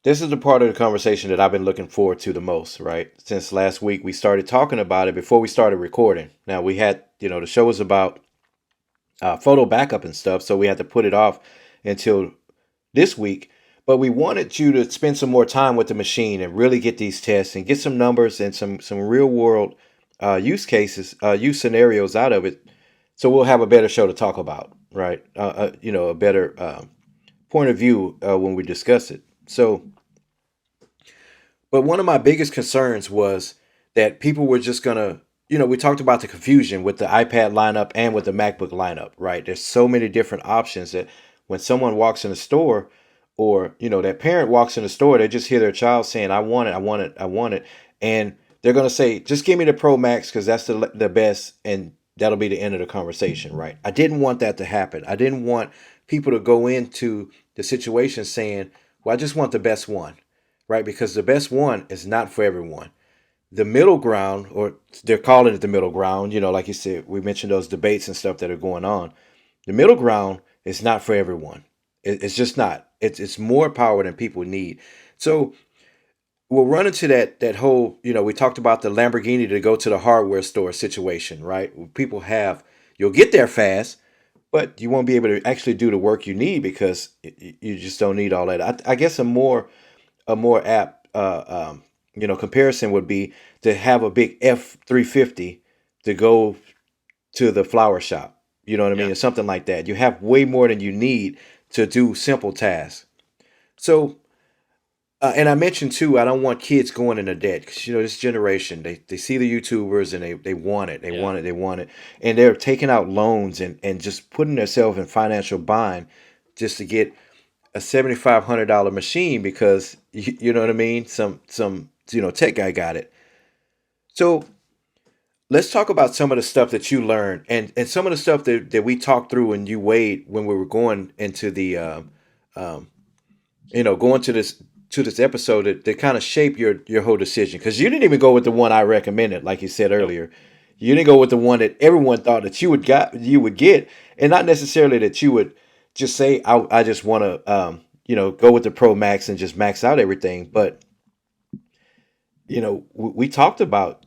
This is the part of the conversation that I've been looking forward to the most, right? Since last week we started talking about it before we started recording. Now we had, the show was about photo backup and stuff, so we had to put it off until this week. But we wanted you to spend some more time with the machine and really get these tests and get some numbers and some real world use cases, use scenarios out of it. So we'll have a better show to talk about, right? A better point of view when we discuss it. So, but one of my biggest concerns was that people were just gonna, we talked about the confusion with the iPad lineup and with the MacBook lineup, right? There's so many different options that when someone walks in the store, or that parent walks in the store, they just hear their child saying, "I want it, I want it, I want it," and they're gonna say, "Just give me the Pro Max because that's the best," and that'll be the end of the conversation, right? I didn't want that to happen. I didn't want people to go into the situation saying, "Well, I just want the best one," right? Because the best one is not for everyone. The middle ground, or they're calling it the middle ground, like you said, we mentioned those debates and stuff that are going on. The middle ground is not for everyone. It's just not. It's more power than people need. So we'll run into that whole, we talked about the Lamborghini to go to the hardware store situation, right? People have, you'll get there fast, but you won't be able to actually do the work you need because you just don't need all that. I guess a more apt comparison would be to have a big F-350 to go to the flower shop. You know what I Yeah. mean? Or something like that. You have way more than you need to do simple tasks. So, and I mentioned too, I don't want kids going into debt because this generation they see the YouTubers and they want it, they Yeah. want it, they want it, and they're taking out loans and just putting themselves in financial bind just to get a $7,500 machine because you know what I mean. Some tech guy got it. So let's talk about some of the stuff that you learned and some of the stuff that we talked through and you weighed when we were going into the um, going to this episode that kind of shape your whole decision because you didn't even go with the one I recommended, like you said Nope. earlier. You didn't go with the one that everyone thought that you would get, and not necessarily that you would just say I just want to go with the Pro Max and just max out everything. But we talked about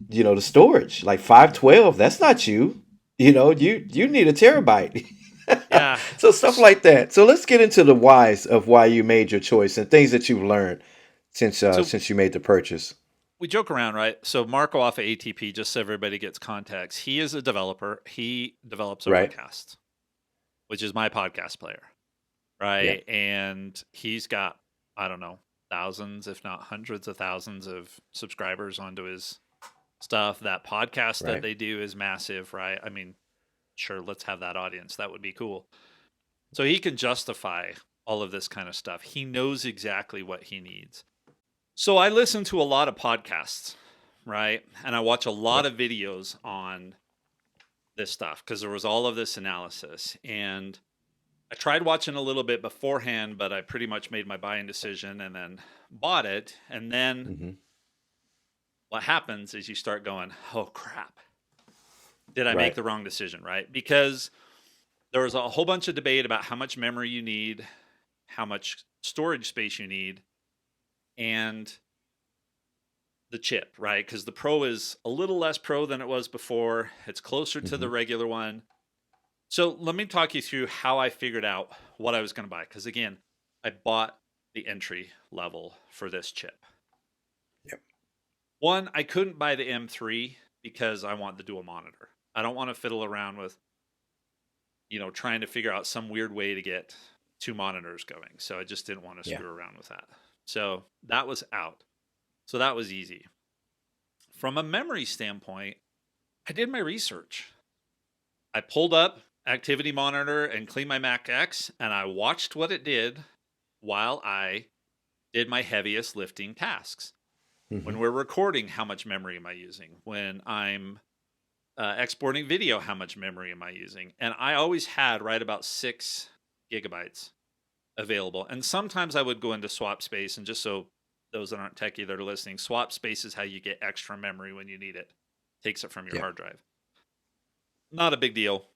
the storage like 512. That's not you. You need a terabyte. Yeah. So stuff S- like that. So let's get into the whys of why you made your choice and things that you've learned since So since you made the purchase. we joke around, right? So Marco off of ATP, just so everybody gets context, he is a developer. He develops Right. Overcast, which is my podcast player, Yeah. right? And he's got, I don't know, thousands, if not hundreds of thousands of subscribers onto his stuff. That podcast that Right. they do is massive, right? I mean, sure, let's have that audience. That would be cool. So he can justify all of this kind of stuff. He knows exactly what he needs. So I listen to a lot of podcasts, right? And I watch a lot Yep. of videos on this stuff because there was all of this analysis. And I tried watching a little bit beforehand, but I pretty much made my buying decision and then bought it. And then Hmm. what happens is you start going, oh crap, did I make Right. the wrong decision, right? Because there was a whole bunch of debate about how much memory you need, how much storage space you need, and the chip, right? Because the Pro is a little less Pro than it was before. It's closer to Hmm. the regular one. So let me talk you through how I figured out what I was going to buy. Because again, I bought the entry level for this chip. Yep. One, I couldn't buy the M3 because I want the dual monitor. I don't want to fiddle around with, trying to figure out some weird way to get two monitors going. So I just didn't want to Yeah. screw around with that. So that was out. So that was easy. From a memory standpoint, I did my research. I pulled up Activity Monitor and Clean My Mac X, and I watched what it did while I did my heaviest lifting tasks. When Hmm. we're recording, how much memory am I using? When I'm exporting video, how much memory am I using? And I always had right about 6 GB available. And sometimes I would go into swap space, and just so those that aren't techie that are listening, swap space is how you get extra memory when you need it. Takes it from your Yeah. hard drive. Not a big deal.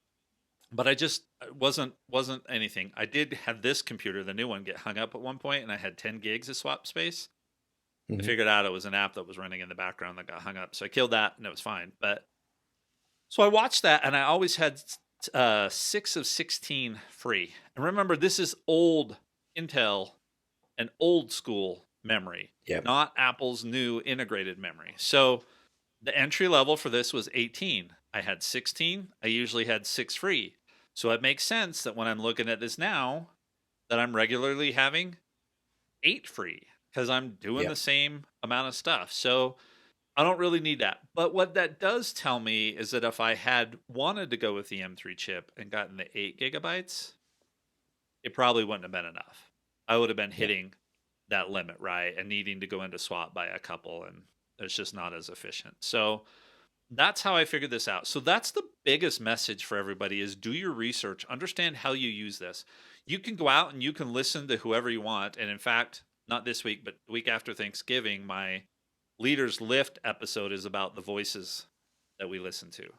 but I just wasn't anything. I did have this computer, the new one, get hung up at one point, and I had 10 gigs of swap space. I Hmm. figured out it was an app that was running in the background that got hung up, so I killed that, and it was fine. But so I watched that, and I always had 6 of 16 free. And remember, this is old Intel and old school memory, Yep. not Apple's new integrated memory. So the entry level for this was 18. I had 16. I usually had 6 free. So it makes sense that when I'm looking at this now, that I'm regularly having 8 free because I'm doing the Yep. same amount of stuff. So I don't really need that. But what that does tell me is that if I had wanted to go with the M3 chip and gotten the 8 gigabytes, it probably wouldn't have been enough. I would have been Yep. hitting that limit, right? And needing to go into swap by a couple, and it's just not as efficient. So that's how I figured this out. So that's the biggest message for everybody is do your research, understand how you use this. You can go out and you can listen to whoever you want. And in fact, not this week, but the week after Thanksgiving, my Leaders Lift episode is about the voices that we listen to.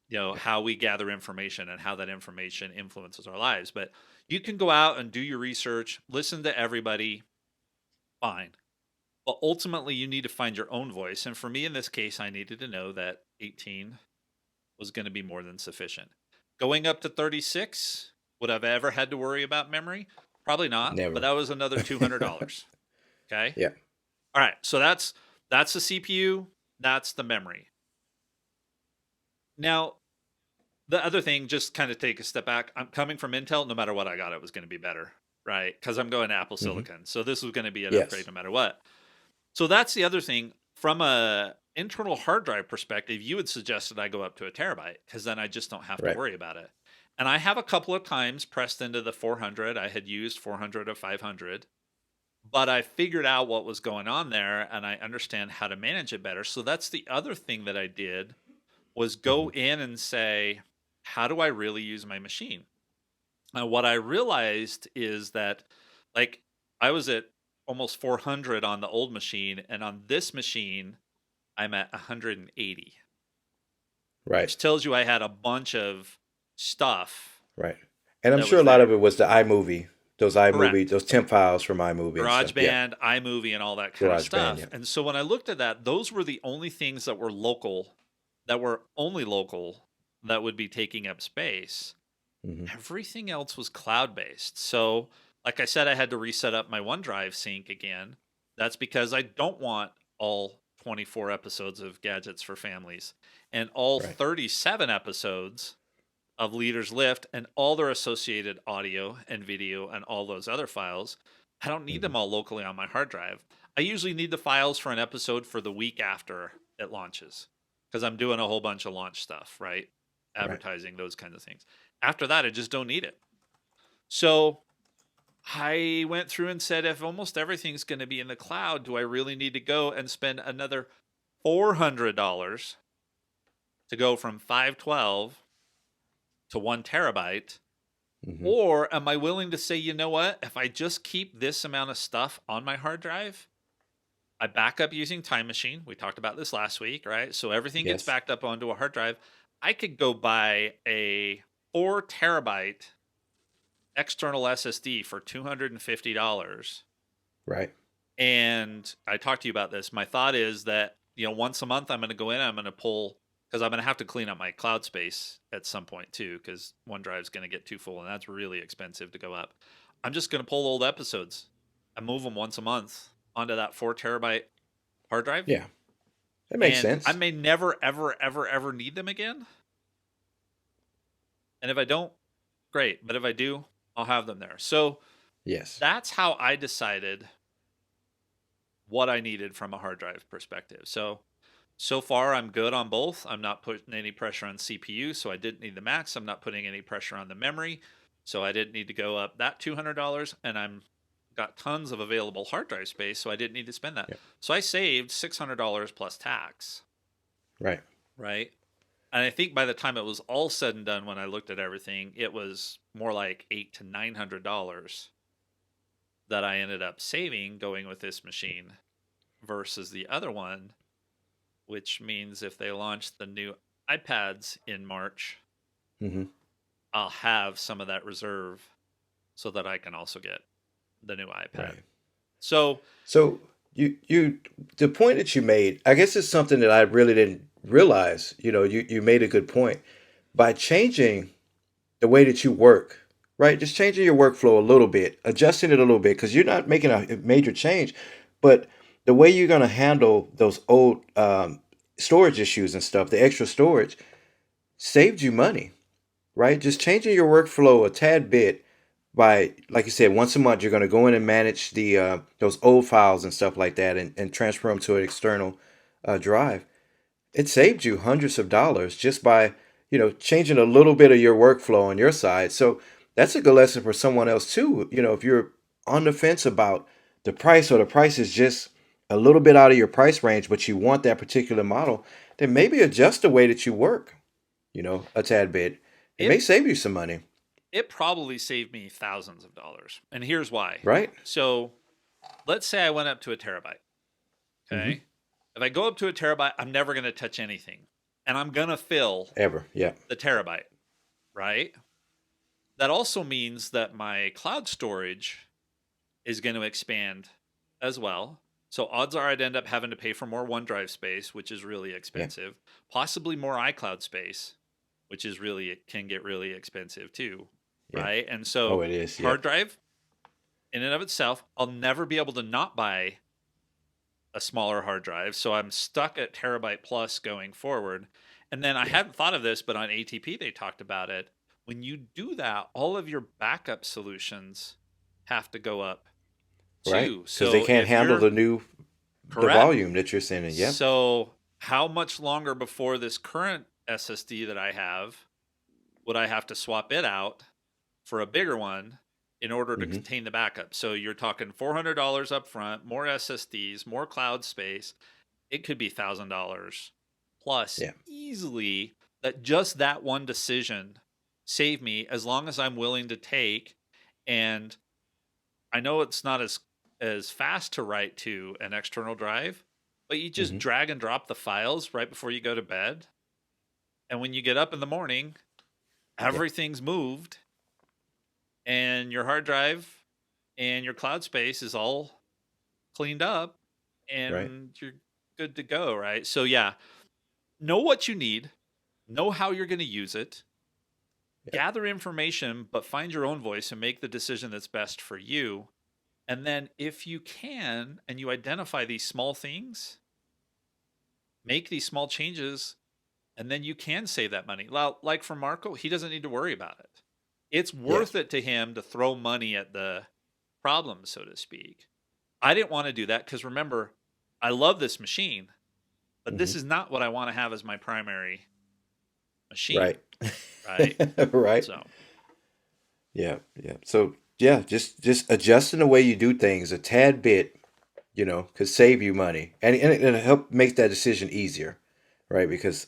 Yep. How we gather information and how that information influences our lives. But you can go out and do your research, listen to everybody, fine. But ultimately, you need to find your own voice. And for me, in this case, I needed to know that 18 was going to be more than sufficient. Going up to 36, would I've ever had to worry about memory? Probably not, but Never. that was another $200. Okay. Yeah. All right. So that's the CPU. That's the memory. Now, the other thing, just kind of take a step back. I'm coming from Intel. No matter what I got, it was going to be better, right? Because I'm going to Apple Hmm. Silicon. So this was going to be an upgrade Yes. no matter what. So that's the other thing. From a internal hard drive perspective, you had suggested I go up to a terabyte because then I just don't have to Right. worry about it. And I have a couple of times pressed into the 400. I had used 400 or 500, but I figured out what was going on there and I understand how to manage it better. So that's the other thing that I did was Hmm. go in and say, how do I really use my machine? And what I realized is that, like, I was at almost 400 on the old machine, and on this machine, I'm at 180, Right. which tells you I had a bunch of stuff Right. And I'm that sure a was lot of there. it was the iMovie, those iMovie, Correct. those temp files from iMovie and stuff. Yeah. GarageBand, iMovie, and all that kind of GarageBand. stuff. Yeah. And so when I looked at that, those were the only things that were local, that were only local, that would be taking up space. Hmm. Everything else was cloud based. So, like I said, I had to reset up my OneDrive sync again. That's because I don't want all 24 episodes of Gadgets for Families and all Right. 37 episodes of Leaders Lift and all their associated audio and video and all those other files. I don't need Hmm. them all locally on my hard drive. I usually need the files for an episode for the week after it launches because I'm doing a whole bunch of launch stuff, right? Right. Advertising, those kinds of things. After that, I just don't need it. So I went through and said, if almost everything's going to be in the cloud, do I really need to go and spend another $400 to go from 512 to 1 terabyte? Hmm. Or am I willing to say, you know what? If I just keep this amount of stuff on my hard drive, I back up using Time Machine. We talked about this last week, right? So everything gets Yes. backed up onto a hard drive. I could go buy a 4 terabyte external SSD for $250. Right. And I talked to you about this. My thought is that, once a month I'm going to go in, I'm going to pull, because I'm going to have to clean up my cloud space at some point too, because OneDrive's going to get too full and that's really expensive to go up. I'm just going to pull old episodes and move them once a month onto that 4 terabyte hard drive. Yeah. That makes And I sense. may never, ever, ever, ever need them again. And if I don't, great. But if I do, I'll have them there. So Yes. that's how I decided what I needed from a hard drive perspective. So far I'm good on both. I'm not putting any pressure on CPU, so I didn't need the max. I'm not putting any pressure on the memory, so I didn't need to go up that $200, and I'm got tons of available hard drive space, so I didn't need to spend that. Yep. So I saved $600 plus tax, Right. right? And I think by the time it was all said and done, when I looked at everything, it was more like $800 to $900 that I ended up saving going with this machine versus the other one, which means if they launch the new iPads in March, Hmm. I'll have some of that reserve so that I can also get the new iPad. Right. So So you the point that you made, I guess it's something that I really didn't realize. You made a good point. By changing the way that you work, right? Just changing your workflow a little bit, adjusting it a little bit, because you're not making a major change, but the way you're going to handle those old storage issues and stuff, the extra storage, saved you money, right? Just changing your workflow a tad bit by, like you said, once a month you're going to go in and manage the those old files and stuff like that, and transfer them to an external drive. It saved you hundreds of dollars just by, changing a little bit of your workflow on your side. So that's a good lesson for someone else too. If you're on the fence about the price, or the price is just a little bit out of your price range, but you want that particular model, then maybe adjust the way that you work, a tad bit. It may it save you some money, it probably saved me thousands of dollars. And here's why. right? So let's say I went up to a terabyte. Hmm. Okay. If I go up to a terabyte, I'm never going to touch anything. And I'm going to fill Ever. Yeah. the terabyte, right? That also means that my cloud storage is going to expand as well. So odds are I'd end up having to pay for more OneDrive space, which is really Yeah. expensive, possibly more iCloud space, which is really, it can get really expensive too, Yeah. right? And Oh, so it is. hard Yep. drive in and of itself, I'll never be able to not buy a smaller hard drive. So I'm stuck at terabyte plus going forward. And then I Yeah. hadn't thought of this, but on ATP they talked about it. When you do that, all of your backup solutions have to go up Right. too. Because they So can't if handle you're the correct, volume that you're sending. Yep. so how much longer before this current SSD that I have would I have to swap it out for a bigger one in order to Hmm. contain the backup? So you're talking $400 up front, more SSDs, more cloud space. It could be $1,000 plus Yeah. easily. That just that one decision save me, as long as I'm willing to take. And I know it's not as fast to write to an external drive, but you just Hmm. drag and drop the files right before you go to bed. And when you get up in the morning, Yeah. everything's moved and your hard drive and your cloud space is all cleaned up Right. and you're good to go, right? So yeah, know what you need, know how you're going to use it, Yeah. gather information, but find your own voice and make the decision that's best for you. And then if you can and you identify these small things, make these small changes, and then you can save that money. Like for Marco, he doesn't need to worry about it. It's Yeah. worth it to him to throw money at the problem, so to speak. I didn't want to do that because remember, I love this machine, but this Hmm. is not what I want to have as my primary machine, Right. right? Right. So, Yeah. Yeah. So yeah, just adjusting the way you do things a tad bit, could save you money, and it help make that decision easier, right? Because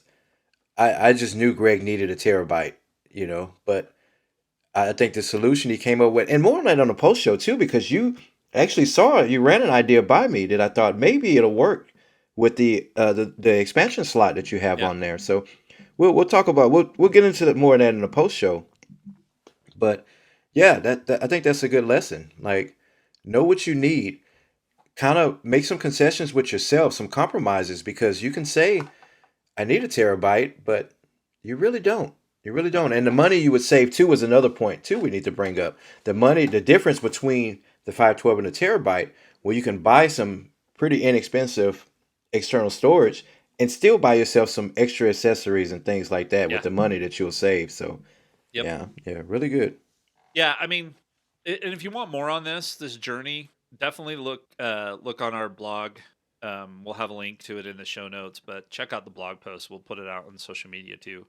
I just knew Greg needed a terabyte, but I think the solution he came up with, and more on that on the post show too, because you actually saw it, you ran an idea by me that I thought maybe it'll work with the expansion slot that you have yeah. on there. So we'll talk about we'll get into more of that in the post show. But yeah, that I think that's a good lesson. Like, know what you need, kind of make some concessions with yourself, some compromises, because you can say I need a terabyte, but you really don't. You really No. don't. And the money you would save too is another point too we need to bring up. The difference between the 512 and the terabyte, where you can buy some pretty inexpensive external storage and still buy yourself some extra accessories and things like that with Yeah. the money that you'll save. So Yep. yeah, yeah, really good. Yeah, I mean, and if you want more on this journey, definitely look on our blog. We'll have a link to it in the show notes, but check out the blog post. We'll put it out on social media too.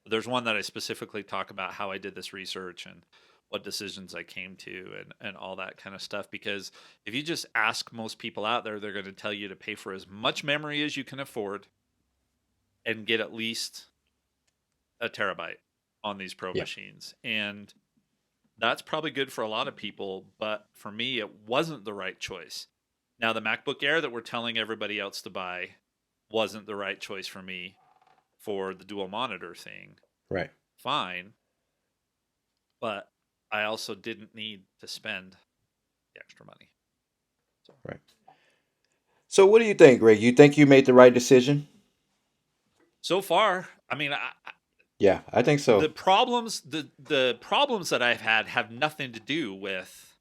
There's one that I specifically talk about how I did this research and what decisions I came to and all that kind of stuff. Because if you just ask most people out there, they're going to tell you to pay for as much memory as you can afford and get at least a terabyte on these pro Yeah, machines. And that's probably good for a lot of people, but for me, it wasn't the right choice. Now, the MacBook Air that we're telling everybody else to buy wasn't the right choice for me for the dual monitor thing. right. Fine. but I also didn't need to spend the extra money. So, Right. So what do you think, Greg? You think you made the right decision? so far, I mean, Yeah, I think so. the problems that I've had have nothing to do with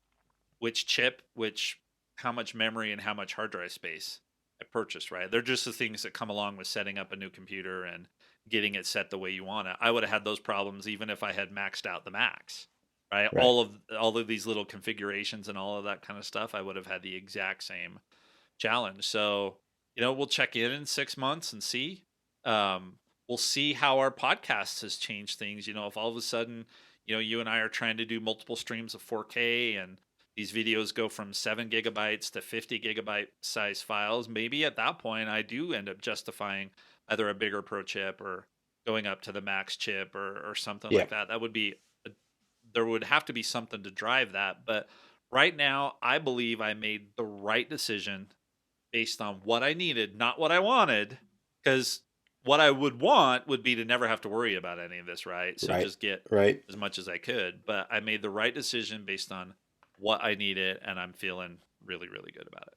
which chip, which how much memory and how much hard drive space I purchased, right? They're just the things that come along with setting up a new computer and getting it set the way you want it. I would have had those problems even if I had maxed out the Macs, right? Right. All of these little configurations and all of that kind of stuff, I would have had the exact same challenge. So, we'll check in 6 months and see. We'll see how our podcast has changed things. If all of a sudden, you and I are trying to do multiple streams of 4K and these videos go from 7 gigabytes to 50 gigabyte size files, maybe at that point I do end up justifying either a bigger pro chip or going up to the max chip or something Yeah. like that. That would be, there would have to be something to drive that. But right now, I believe I made the right decision based on what I needed, not what I wanted. Because what I would want would be to never have to worry about any of this, right? So Right. just get Right. as much as I could. But I made the right decision based on what I needed, and I'm feeling really, really good about it.